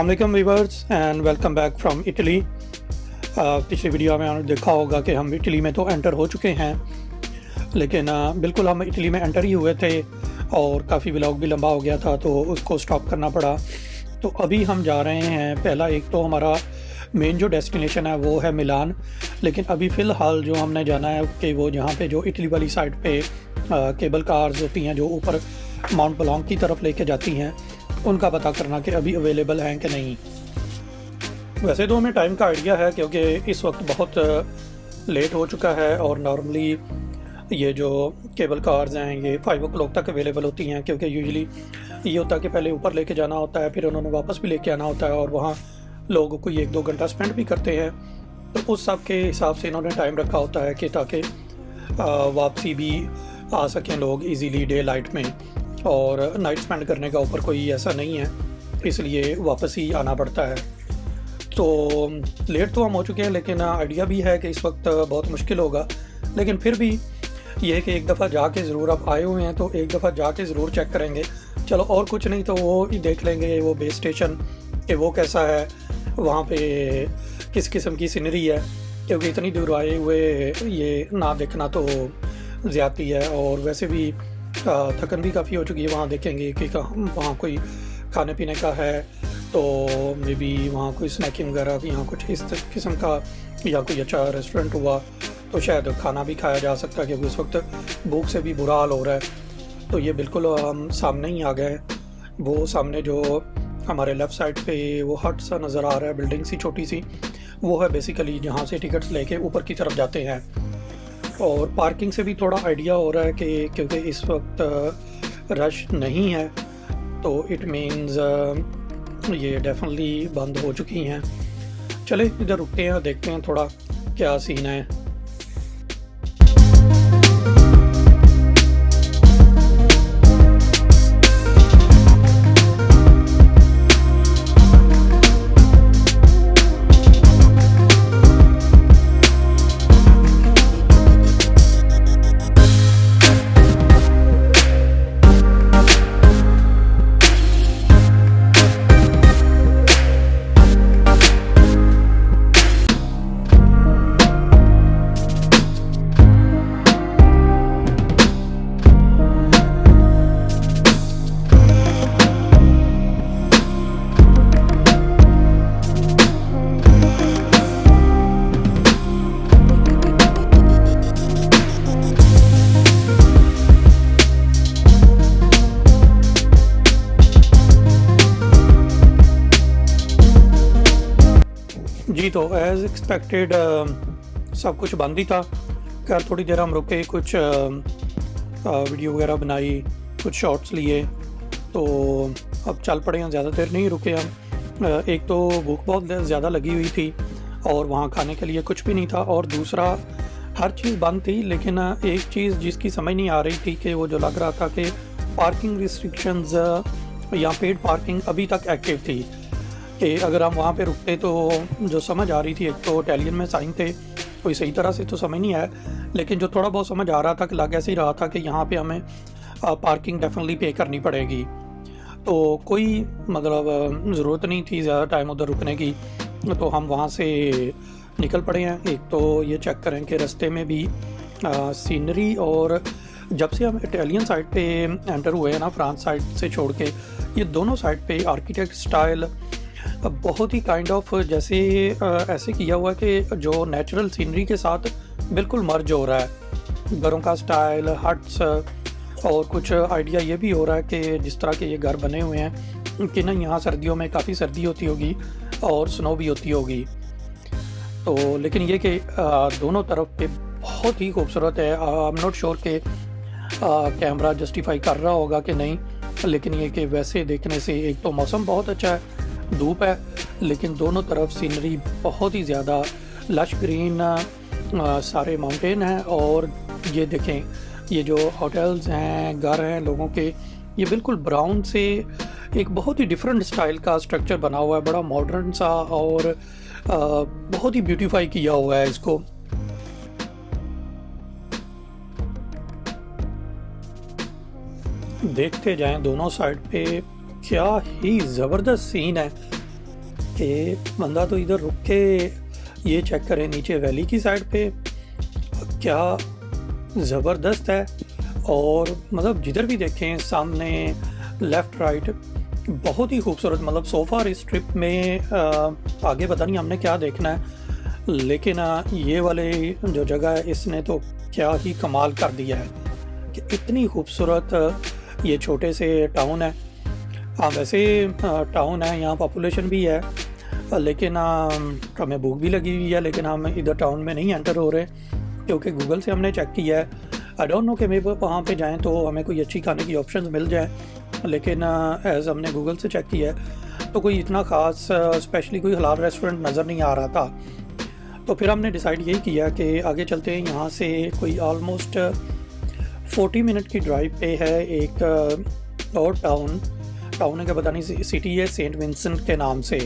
अस्सलाम वालेकुम viewers and welcome back from Italy. पिछली वीडियो में आपने देखा होगा कि हम इटली में तो एंटर हो चुके हैं, लेकिन बिल्कुल हम इटली में एंटर ही हुए थे और काफ़ी व्लॉग भी लंबा हो गया था तो उसको स्टॉप करना पड़ा। तो अभी हम जा रहे हैं, पहला एक तो हमारा मेन जो डेस्टिनेशन है वो है मिलान, लेकिन अभी फ़िलहाल जो हमने जाना है कि वो जहाँ पे जो इटली वाली साइड पे केबल कार्स होती हैं जो ऊपर माउंट ब्लॉन्ग की तरफ लेके जाती हैं, उनका पता करना कि अभी अवेलेबल हैं कि नहीं। वैसे तो हमें टाइम का आइडिया है क्योंकि इस वक्त बहुत लेट हो चुका है और नॉर्मली ये जो केबल कार्स हैं ये 5 o'clock तक अवेलेबल होती हैं, क्योंकि यूजुअली ये होता है कि पहले ऊपर लेके जाना होता है, फिर उन्होंने वापस भी लेके आना होता है और वहाँ लोग कोई 1-2 घंटा स्पेंड भी करते हैं। तो उस सब के हिसाब से इन्होंने टाइम रखा होता है कि ताकि वापसी भी आ सकें लोग इजीली डे लाइट में, और नाइट स्पेंड करने का ऊपर कोई ऐसा नहीं है, इसलिए वापस ही आना पड़ता है। तो लेट तो हम हो चुके हैं, लेकिन आइडिया भी है कि इस वक्त बहुत मुश्किल होगा, लेकिन फिर भी ये है कि एक दफ़ा जाके ज़रूर, आप आए हुए हैं तो एक दफ़ा जाके ज़रूर चेक करेंगे। चलो और कुछ नहीं तो वो ही देख लेंगे वो बेस स्टेशन कि वो कैसा है, वहाँ पे किस किस्म की सीनरी है, क्योंकि इतनी दूर आए हुए ये ना देखना तो ज़्यादती है। और वैसे भी थकन भी काफ़ी हो चुकी है। वहाँ देखेंगे कि वहाँ कोई खाने पीने का है तो मे बी वहाँ कोई स्नैकिंग वगैरह यहाँ कुछ इस किस्म का, या कोई अच्छा रेस्टोरेंट हुआ तो शायद खाना भी खाया जा सकता है, क्योंकि इस वक्त भूख से भी बुरा हाल हो रहा है। तो ये बिल्कुल हम सामने ही आ गए। वो सामने जो हमारे लेफ़्ट साइड पे वो हट सा नज़र आ रहा है, बिल्डिंग सी छोटी सी, वो है बेसिकली जहाँ से टिकट्स लेके ऊपर की तरफ जाते हैं। और पार्किंग से भी थोड़ा आइडिया हो रहा है कि क्योंकि इस वक्त रश नहीं है तो इट मीन्स ये डेफिनेटली बंद हो चुकी हैं। चले इधर रुकते हैं, देखते हैं थोड़ा क्या सीन है। जी तो एज़ एक्सपेक्टेड सब कुछ बंद ही था। खैर थोड़ी देर हम रुके, कुछ वीडियो वगैरह बनाई, कुछ शॉट्स लिए, तो अब चल पड़े हैं। ज़्यादा देर नहीं रुके हम। एक तो भूख बहुत ज़्यादा लगी हुई थी और वहाँ खाने के लिए कुछ भी नहीं था, और दूसरा हर चीज़ बंद थी। लेकिन एक चीज़ जिसकी समझ नहीं आ रही थी कि वो जो लग रहा था कि पार्किंग रिस्ट्रिक्शंस या पेड पार्किंग अभी तक एक्टिव थी, कि अगर हम वहाँ पे रुकते तो जो समझ आ रही थी, एक तो इटालियन में साइन थे, कोई सही तरह से तो समझ नहीं आया, लेकिन जो थोड़ा बहुत समझ आ रहा था कि लग ऐसे ही रहा था कि यहाँ पे हमें पार्किंग डेफिनेटली पे करनी पड़ेगी। तो कोई मतलब ज़रूरत नहीं थी ज़्यादा टाइम उधर रुकने की, तो हम वहाँ से निकल पड़े हैं। एक तो ये चेक करें कि रास्ते में भी सीनरी, और जब से हम इटालियन साइड पे एंटर हुए हैं ना, फ्रांस साइड से छोड़ के, ये दोनों साइड पे आर्किटेक्ट स्टाइल बहुत ही काइंड ऑफ जैसे ऐसे किया हुआ है कि जो नेचुरल सीनरी के साथ बिल्कुल मर्ज हो रहा है। घरों का स्टाइल, हट्स, और कुछ आइडिया ये भी हो रहा है कि जिस तरह के ये घर बने हुए हैं कि ना, यहाँ सर्दियों में काफ़ी सर्दी होती होगी और स्नो भी होती होगी। तो लेकिन ये कि दोनों तरफ पे बहुत ही खूबसूरत है। आई एम नॉट श्योर कि कैमरा जस्टिफाई कर रहा होगा कि नहीं, लेकिन ये कि वैसे देखने से एक तो मौसम बहुत अच्छा है, धूप है, लेकिन दोनों तरफ सीनरी बहुत ही ज़्यादा लश ग्रीन, सारे माउंटेन हैं। और ये देखें, ये जो होटल्स हैं, घर हैं लोगों के, ये बिल्कुल ब्राउन से एक बहुत ही डिफरेंट स्टाइल का स्ट्रक्चर बना हुआ है, बड़ा मॉडर्न सा, और बहुत ही ब्यूटीफाई किया हुआ है इसको। देखते जाएं दोनों साइड पे, क्या ही ज़बरदस्त सीन है। कि बंदा तो इधर रुक के ये चेक करे नीचे वैली की साइड पे क्या ज़बरदस्त है। और मतलब जिधर भी देखें सामने लेफ़्ट राइट बहुत ही खूबसूरत। मतलब सो फार इस ट्रिप में आगे पता नहीं हमने क्या देखना है, लेकिन ये वाले जो जगह है इसने तो क्या ही कमाल कर दिया है कि इतनी खूबसूरत ये छोटे से टाउन है। हाँ वैसे टाउन है, यहाँ पॉपुलेशन भी है, लेकिन हमें भूख भी लगी हुई है, लेकिन हम इधर टाउन में नहीं एंटर हो रहे क्योंकि गूगल से हमने चेक किया है। आई डोंट नो कि मे वहाँ पे जाएं तो हमें कोई अच्छी खाने की ऑप्शंस मिल जाए, लेकिन एज़ हमने गूगल से चेक किया है तो कोई इतना ख़ास स्पेशली कोई हलाल रेस्टोरेंट नज़र नहीं आ रहा था। तो फिर हमने डिसाइड यही किया कि आगे चलते हैं। यहाँ से कोई ऑलमोस्ट 40 मिनट की ड्राइव पे है एक और टाउन है, क्या पता नहीं सिटी है, सेंट विंसेंट के नाम से।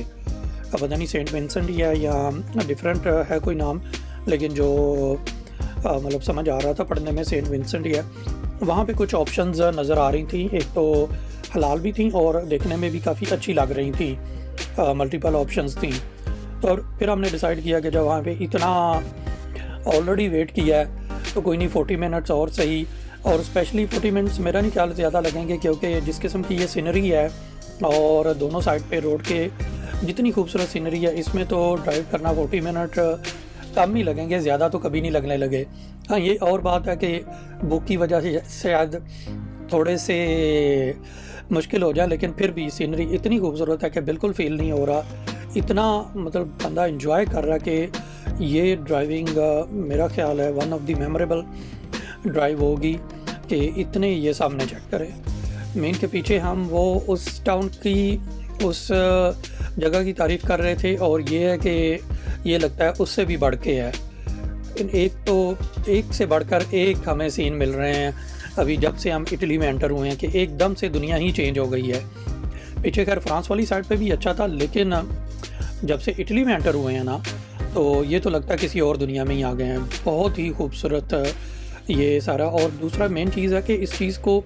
पता नहीं सेंट विंसेंट ही है या डिफरेंट है कोई नाम, लेकिन जो मतलब समझ आ रहा था पढ़ने में सेंट विंसेंट ही है। वहाँ पे कुछ ऑप्शंस नज़र आ रही थी, एक तो हलाल भी थी और देखने में भी काफ़ी अच्छी लग रही थी, मल्टीपल ऑप्शंस थी। तो फिर हमने डिसाइड किया कि जब वहाँ पे इतना ऑलरेडी वेट किया है तो कोई नहीं 40 मिनट्स और सही। और स्पेशली 40 मिनट्स मेरा नहीं ख्याल ज़्यादा लगेंगे, क्योंकि जिस किस्म की ये सीनरी है और दोनों साइड पे रोड के जितनी खूबसूरत सीनरी है, इसमें तो ड्राइव करना 40 मिनट कम ही लगेंगे, ज़्यादा तो कभी नहीं लगने लगे। हाँ ये और बात है कि बुक की वजह से शायद थोड़े से मुश्किल हो जाए, लेकिन फिर भी सीनरी इतनी खूबसूरत है कि बिल्कुल फील नहीं हो रहा। इतना मतलब बंदा एंजॉय कर रहा कि ये ड्राइविंग मेरा ख्याल है one of the memorable drive होगी कि इतने ये सामने चेक करें। मेन के पीछे हम वो उस टाउन की उस जगह की तारीफ़ कर रहे थे, और ये है कि ये लगता है उससे भी बढ़ के है। एक से बढ़कर एक हमें सीन मिल रहे हैं अभी जब से हम इटली में एंटर हुए हैं कि एकदम से दुनिया ही चेंज हो गई है। पीछे खैर फ्रांस वाली साइड पे भी अच्छा था, लेकिन जब से इटली में एंटर हुए हैं ना तो ये तो लगता है किसी और दुनिया में ही आ गए हैं। बहुत ही खूबसूरत ये सारा। और दूसरा मेन चीज़ है कि इस चीज़ को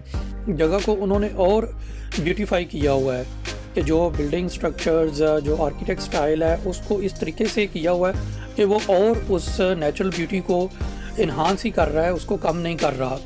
जगह को उन्होंने और ब्यूटीफाई किया हुआ है कि जो बिल्डिंग स्ट्रक्चर्स जो आर्किटेक्ट स्टाइल है उसको इस तरीके से किया हुआ है कि वो और उस नेचुरल ब्यूटी को इन्हांस ही कर रहा है, उसको कम नहीं कर रहा।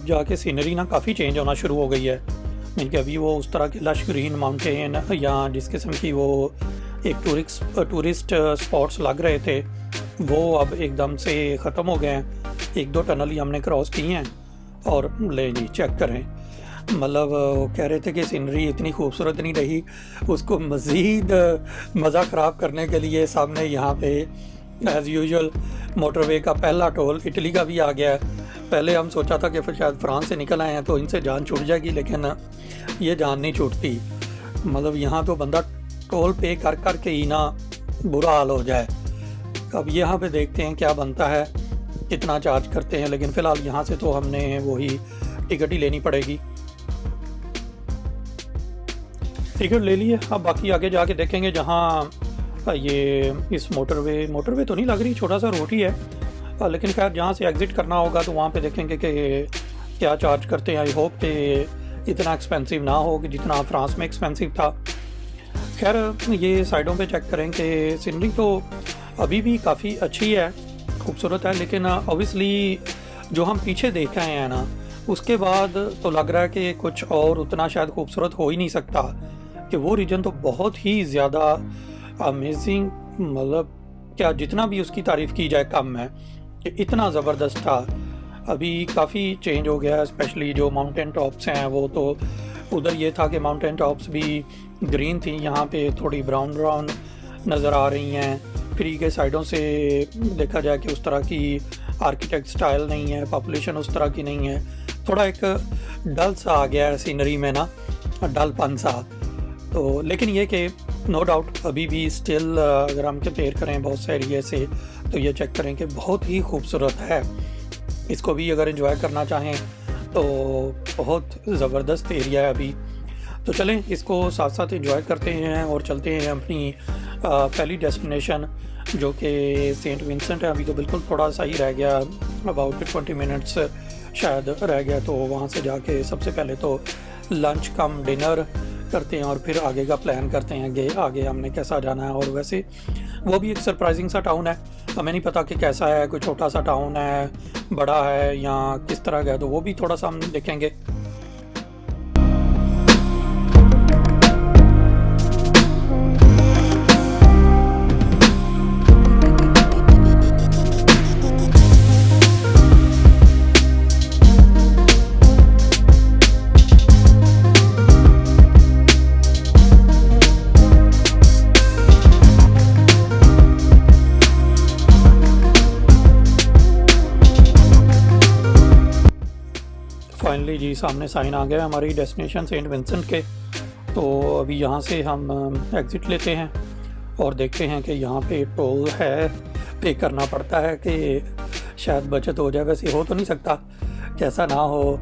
जाके सीनरी ना काफ़ी चेंज होना शुरू हो गई है। मीन कि अभी वो उस तरह के लश ग्रीन माउंटेन या जिस किस्म की वो एक टूरिस्ट स्पॉट्स लग रहे थे वो अब एकदम से ख़त्म हो गए हैं। 1-2 टनल ही हमने क्रॉस की हैं और ले जी चेक करें, मतलब वो कह रहे थे कि सीनरी इतनी खूबसूरत नहीं रही, उसको मज़ीद मज़ा ख़राब करने के लिए सामने यहाँ पे एज़ यूजुअल मोटरवे का पहला टोल इटली का भी आ गया है। पहले हम सोचा था कि फिर शायद फ्रांस से निकल आए हैं तो इनसे जान छूट जाएगी, लेकिन ये जान नहीं छूटती। मतलब यहाँ तो बंदा टोल पे कर कर के ही ना बुरा हाल हो जाए। अब यहाँ पे देखते हैं क्या बनता है, कितना चार्ज करते हैं, लेकिन फ़िलहाल यहाँ से तो हमने वही टिकट ही लेनी पड़ेगी। टिकट ले लिए, अब बाकी आगे जाके देखेंगे। जहाँ ये इस मोटरवे तो नहीं लग रही, छोटा सा रोड ही है, लेकिन खैर जहाँ से एग्ज़िट करना होगा तो वहाँ पे देखेंगे कि क्या चार्ज करते हैं। आई होप कि इतना एक्सपेंसिव ना हो कि जितना फ्रांस में एक्सपेंसिव था। खैर ये साइडों पे चेक करें कि सीनरी तो अभी भी काफ़ी अच्छी है, खूबसूरत है, लेकिन ऑब्वियसली जो हम पीछे देख रहे हैं ना उसके बाद तो लग रहा है कि कुछ और उतना शायद खूबसूरत हो ही नहीं सकता, कि वो रीजन तो बहुत ही ज़्यादा अमेजिंग, मतलब क्या जितना भी उसकी तारीफ़ की जाए कम है, कि इतना ज़बरदस्त था। अभी काफ़ी चेंज हो गया है, स्पेशली जो माउंटेन टॉप्स हैं वो तो उधर ये था कि माउंटेन टॉप्स भी ग्रीन थी, यहाँ पे थोड़ी ब्राउन नज़र आ रही हैं। फ्री के साइडों से देखा जाए कि उस तरह की आर्किटेक्ट स्टाइल नहीं है, पॉपुलेशन उस तरह की नहीं है, थोड़ा एक डल सा आ गया है सीनरी में ना, डलपन सा। तो लेकिन ये कि नो डाउट अभी भी स्टिल अगर हम कंपेयर करें बहुत से एरिया से तो ये चेक करें कि बहुत ही खूबसूरत है। इसको भी अगर एंजॉय करना चाहें तो बहुत ज़बरदस्त एरिया है अभी। तो चलें इसको साथ साथ एंजॉय करते हैं और चलते हैं अपनी पहली डेस्टिनेशन जो कि सेंट विंसेंट है। अभी तो बिल्कुल थोड़ा सा ही रह गया, अबाउट 20 मिनट्स शायद रह गया, तो वहाँ से जाके सबसे पहले तो लंच कम डिनर करते हैं और फिर आगे का प्लान करते हैं कि आगे हमने कैसा जाना है। और वैसे वो भी एक सरप्राइजिंग सा टाउन है, हमें नहीं पता कि कैसा है, कोई छोटा सा टाउन है, बड़ा है या किस तरह का है, तो वो भी थोड़ा सा हम देखेंगे। फाइनली जी सामने साइन आ गया हमारी डेस्टिनेशन सेंट विंसेंट के। तो अभी यहाँ से हम एग्ज़िट लेते हैं और देखते हैं कि यहाँ पे टोल है, पे करना पड़ता है कि शायद बचत हो जाए। वैसे हो तो नहीं सकता कैसा ना हो,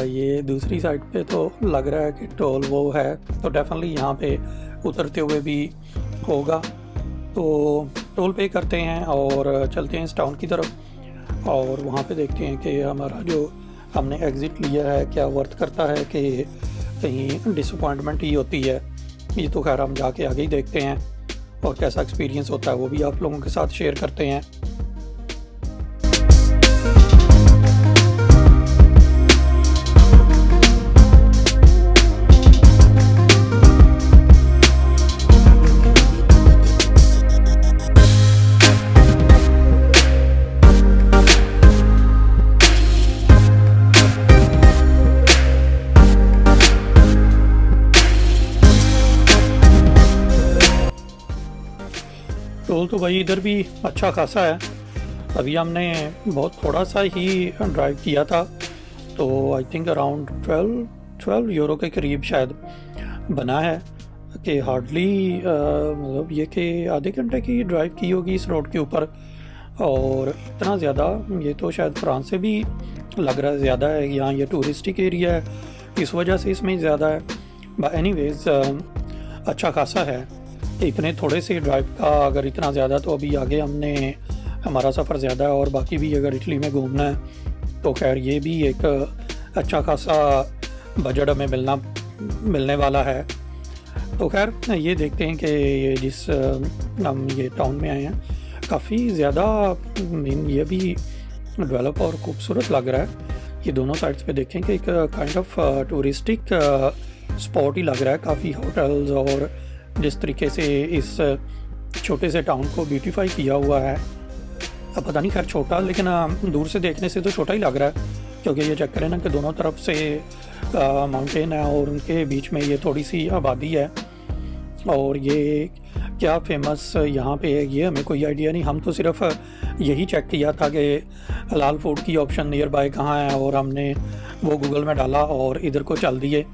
ये दूसरी साइड पे तो लग रहा है कि टोल वो है, तो डेफिनेटली यहाँ पे उतरते हुए भी होगा। तो टोल पे करते हैं और चलते हैं इस टाउन की तरफ और वहाँ पे देखते हैं कि हमारा जो हमने एग्ज़िट लिया है क्या वर्थ करता है कि कहीं डिसअपॉइंटमेंट ही होती है। ये तो खैर हम जाके आगे ही देखते हैं और कैसा एक्सपीरियंस होता है वो भी आप लोगों के साथ शेयर करते हैं। टोल तो भाई इधर भी अच्छा खासा है। अभी हमने बहुत थोड़ा सा ही ड्राइव किया था, तो आई थिंक अराउंड 12 यूरो के करीब शायद बना है, कि हार्डली मतलब ये कि आधे घंटे की ड्राइव की होगी इस रोड के ऊपर। और इतना ज़्यादा ये तो शायद फ्रांस से भी लग रहा है ज़्यादा है, यहाँ ये टूरिस्टिक एरिया है इस वजह से इसमें ज़्यादा है। बट एनीवेज अच्छा खासा है इतने थोड़े से ड्राइव का, अगर इतना ज़्यादा तो अभी आगे हमारा सफ़र ज़्यादा है और बाकी भी अगर इटली में घूमना है तो खैर ये भी एक अच्छा खासा बजट हमें मिलने वाला है। तो खैर ये देखते हैं कि ये जिस हम ये टाउन में आए हैं काफ़ी ज़्यादा ये भी डेवलप और खूबसूरत लग रहा है। ये दोनों साइड्स पे देखें कि एक काइंड ऑफ टूरिस्टिक स्पॉट ही लग रहा है। काफ़ी होटल्स और जिस तरीके से इस छोटे से टाउन को ब्यूटीफाई किया हुआ है, अब पता नहीं खैर छोटा, लेकिन दूर से देखने से तो छोटा ही लग रहा है, क्योंकि ये चेक करें ना कि दोनों तरफ से माउंटेन है और उनके बीच में ये थोड़ी सी आबादी है। और ये क्या फेमस यहाँ पे है ये हमें कोई आइडिया नहीं। हम तो सिर्फ यही चेक किया था कि हलाल फूड की ऑप्शन नियर बाय कहाँ है, और हमने वो गूगल में डाला और इधर को चल दिए।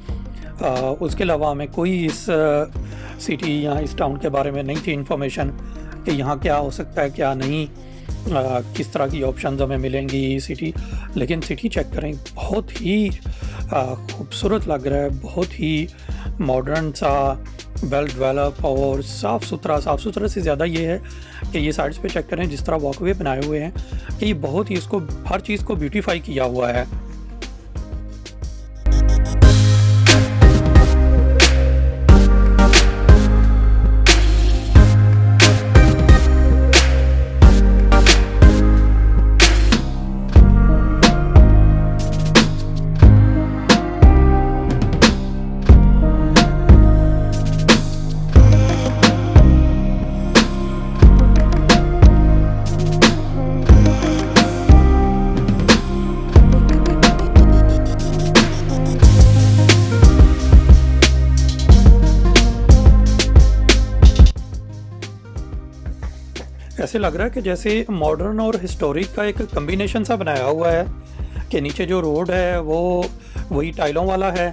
उसके अलावा हमें कोई इस सिटी या इस टाउन के बारे में नहीं थी इन्फॉर्मेशन कि यहाँ क्या हो सकता है क्या नहीं, किस तरह की ऑप्शंस हमें मिलेंगी सिटी। लेकिन सिटी चेक करें, बहुत ही खूबसूरत लग रहा है, बहुत ही मॉडर्न सा, वेल डेवलप और साफ़ सुथरा से ज़्यादा ये है कि ये साइड्स पे चेक करें जिस तरह वॉकवे बनाए हुए हैं कि ये बहुत ही इसको हर चीज़ को ब्यूटीफाई किया हुआ है। ऐसे लग रहा है कि जैसे मॉडर्न और हिस्टोरिक का एक कम्बिनेशन सा बनाया हुआ है कि नीचे जो रोड है वो वही टाइलों वाला है,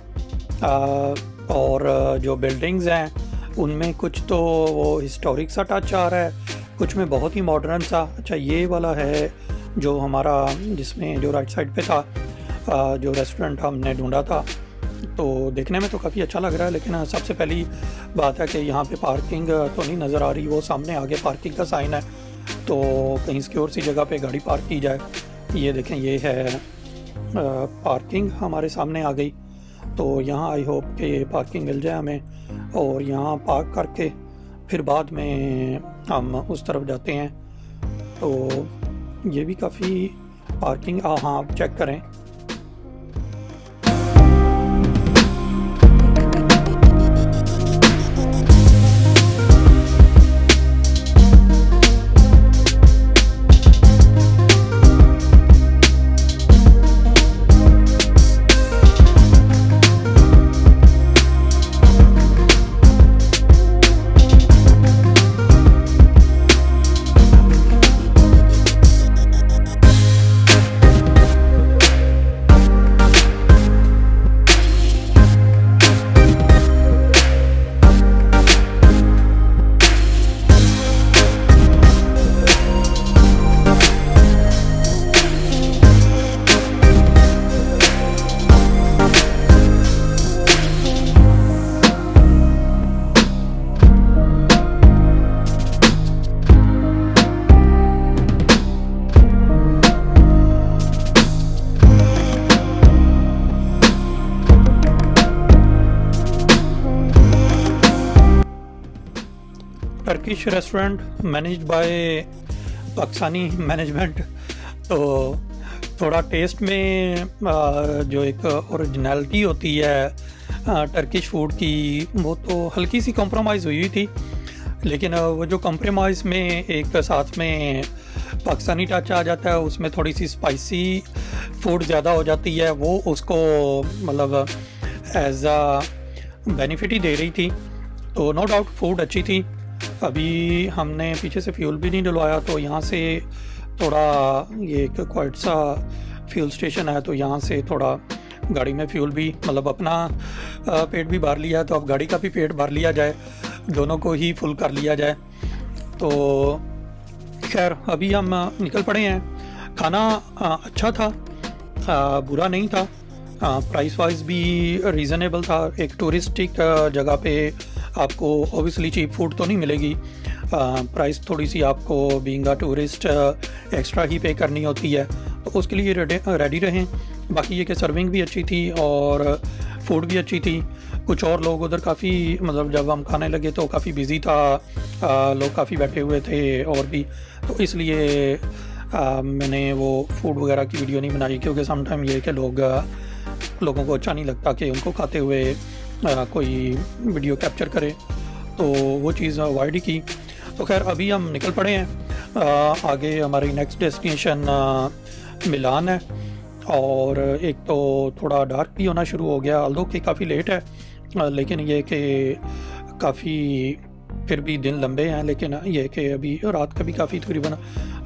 और जो बिल्डिंग्स हैं उनमें कुछ तो वो हिस्टोरिक सा टच आ रहा है, कुछ में बहुत ही मॉडर्न सा। अच्छा, ये वाला है जो हमारा जिसमें जो राइट साइड पे था, जो रेस्टोरेंट हमने ढूंढा था, तो देखने में तो काफ़ी अच्छा लग रहा है। लेकिन सबसे पहली बात है कि यहाँ पे पार्किंग तो नहीं नज़र आ रही। वो सामने आगे पार्किंग का साइन है, तो कहीं सिक्योर सी जगह पे गाड़ी पार्क की जाए। ये देखें, ये है पार्किंग हमारे सामने आ गई। तो यहाँ आई होप कि पार्किंग मिल जाए हमें, और यहाँ पार्क करके फिर बाद में हम उस तरफ जाते हैं। तो ये भी काफ़ी पार्किंग, हाँ आप चेक करें। Turkish restaurant managed by Pakistani management. तो थोड़ा टेस्ट में जो एक ओरिजिनलिटी होती है टर्किश फूड की, वो तो हल्की सी कॉम्प्रोमाइज़ हुई थी। लेकिन वो जो कॉम्प्रोमाइज़ में एक साथ में पाकिस्तानी टच आ जाता है, उसमें थोड़ी सी स्पाइसी फूड ज़्यादा हो जाती है, वो उसको मतलब एज आ बेनिफिट ही दे रही थी। तो नो डाउट फूड अच्छी थी। अभी हमने पीछे से फ्यूल भी नहीं डलवाया, तो यहाँ से थोड़ा ये एक क्वाइट सा फ्यूल स्टेशन है, तो यहाँ से थोड़ा गाड़ी में फ्यूल भी मतलब अपना पेट भी भर लिया, तो अब गाड़ी का भी पेट भर लिया जाए, दोनों को ही फुल कर लिया जाए। तो खैर अभी हम निकल पड़े हैं। खाना अच्छा था, बुरा नहीं था, प्राइस वाइज भी रीज़नेबल था। एक टूरिस्टिक जगह पे आपको ऑब्वियसली चीप फूड तो नहीं मिलेगी, प्राइस थोड़ी सी आपको बीइंग अ टूरिस्ट एक्स्ट्रा ही पे करनी होती है, तो उसके लिए रेडी रहें। बाकी ये कि सर्विंग भी अच्छी थी और फूड भी अच्छी थी। कुछ और लोग उधर काफ़ी मतलब जब हम खाने लगे तो काफ़ी बिजी था, लोग काफ़ी बैठे हुए थे और भी, तो इसलिए मैंने वो फूड वगैरह की वीडियो नहीं बनाई क्योंकि सम टाइम ये है कि लोगों को अच्छा नहीं लगता कि उनको खाते हुए कोई वीडियो कैप्चर करे, तो वो चीज़ अवॉइड ही की। तो खैर अभी हम निकल पड़े हैं। आगे हमारी नेक्स्ट डेस्टिनेशन मिलान है, और एक तो थोड़ा डार्क भी होना शुरू हो गया, ऑल्दो कि काफ़ी लेट है, लेकिन ये कि काफ़ी फिर भी दिन लंबे हैं, लेकिन ये कि अभी रात का भी काफ़ी तकरीबन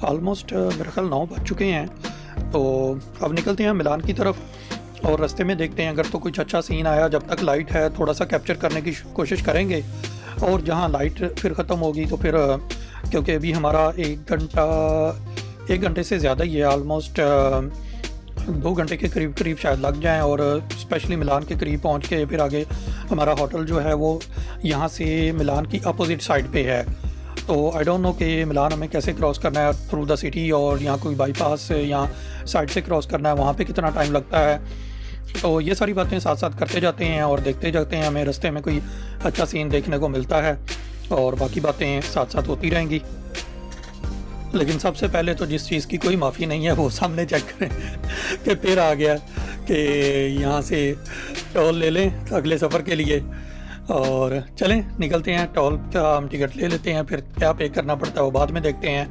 ऑलमोस्ट मेरे ख्याल 9 बज चुके हैं। तो अब निकलते हैं मिलान की तरफ, और रास्ते में देखते हैं अगर तो कुछ अच्छा सीन आया। जब तक लाइट है थोड़ा सा कैप्चर करने की कोशिश करेंगे, और जहाँ लाइट फिर ख़त्म होगी तो फिर क्योंकि अभी हमारा 1 घंटे से ज़्यादा ही है, ऑलमोस्ट 2 घंटे के करीब शायद लग जाएं, और स्पेशली मिलान के करीब पहुंच के फिर आगे हमारा होटल जो है वो यहाँ से मिलान की अपोजिट साइड पे है। तो आई डोंट नो कि मिलान हमें कैसे क्रॉस करना है थ्रू द सिटी, और यहाँ कोई बाईपास या साइड से क्रॉस करना है, वहाँ पे कितना टाइम लगता है। तो ये सारी बातें साथ साथ करते जाते हैं और देखते जाते हैं, हमें रास्ते में कोई अच्छा सीन देखने को मिलता है, और बाकी बातें साथ साथ होती रहेंगी। लेकिन सबसे पहले तो जिस चीज़ की कोई माफ़ी नहीं है वो सामने चेक करें कि फिर आ गया कि यहाँ से टोल ले लें अगले सफ़र के लिए, और चलें निकलते हैं। टोल का हम टिकट ले लेते हैं, फिर क्या पे करना पड़ता है वो बाद में देखते हैं।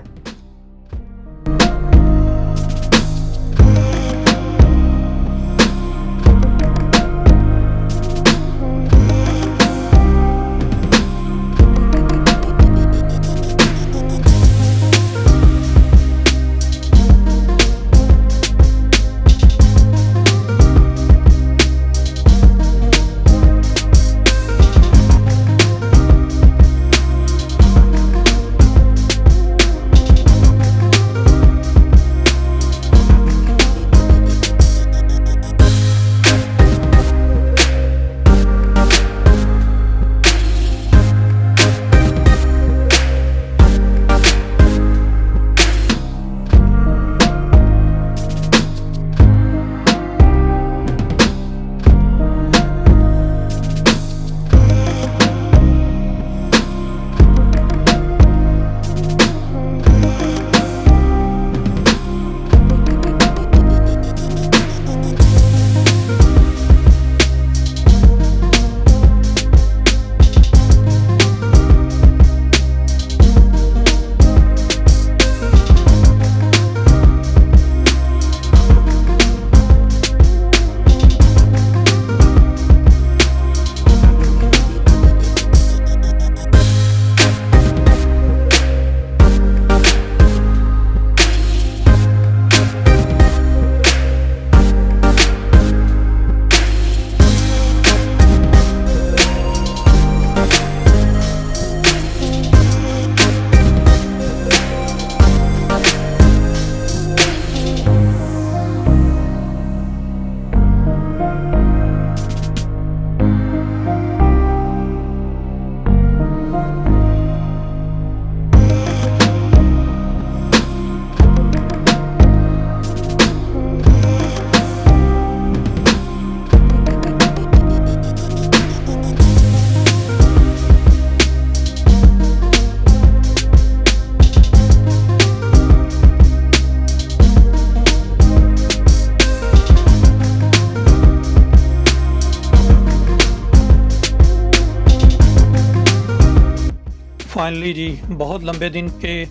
फाइनली जी, बहुत लंबे दिन के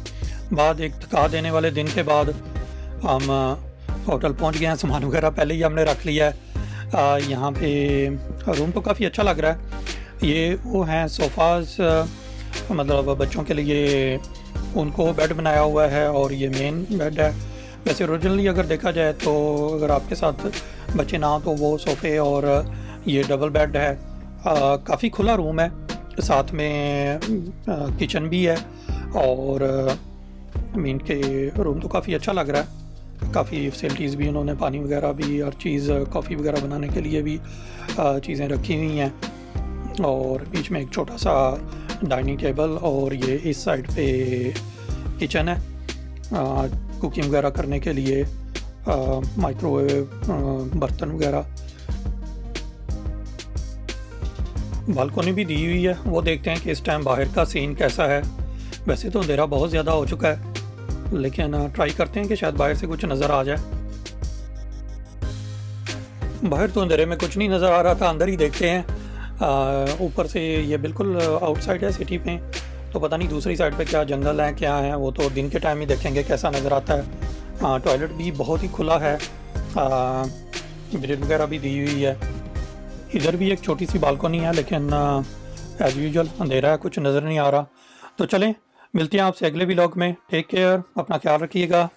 बाद, एक थका देने वाले दिन के बाद हम होटल पहुंच गए हैं। सामान वगैरह पहले ही हमने रख लिया है। यहाँ पे रूम तो काफ़ी अच्छा लग रहा है। ये वो हैं सोफ़ाज़, मतलब बच्चों के लिए उनको बेड बनाया हुआ है, और ये मेन बेड है। वैसे ओरिजिनली अगर देखा जाए तो अगर आपके साथ बच्चे ना हो तो वो सोफ़े और ये डबल बेड है। काफ़ी खुला रूम है, साथ में किचन भी है, और मीन के रूम तो काफ़ी अच्छा लग रहा है। काफ़ी फैसिलिटीज़ भी उन्होंने, पानी वगैरह भी, हर चीज़, कॉफ़ी वगैरह बनाने के लिए भी चीज़ें रखी हुई हैं, और बीच में एक छोटा सा डाइनिंग टेबल, और ये इस साइड पे किचन है कुकिंग वगैरह करने के लिए, माइक्रोवेव, बर्तन वगैरह। बालकोनी भी दी हुई है, वो देखते हैं कि इस टाइम बाहर का सीन कैसा है। वैसे तो अंधेरा बहुत ज़्यादा हो चुका है, लेकिन ट्राई करते हैं कि शायद बाहर से कुछ नज़र आ जाए। बाहर तो अंधेरे में कुछ नहीं नज़र आ रहा था, अंदर ही देखते हैं। ऊपर से ये बिल्कुल आउटसाइड है सिटी पे, तो पता नहीं दूसरी साइड पे क्या जंगल है क्या है, वो तो दिन के टाइम ही देखेंगे कैसा नज़र आता है। टॉयलेट भी बहुत ही खुला है, ग्रिल वगैरह भी दी हुई है। इधर भी एक छोटी सी बालकनी है, लेकिन एज़ यूजुअल अंधेरा है, कुछ नज़र नहीं आ रहा। तो चलें, मिलते हैं आपसे अगले व्लॉग में। टेक केयर, अपना ख्याल रखिएगा।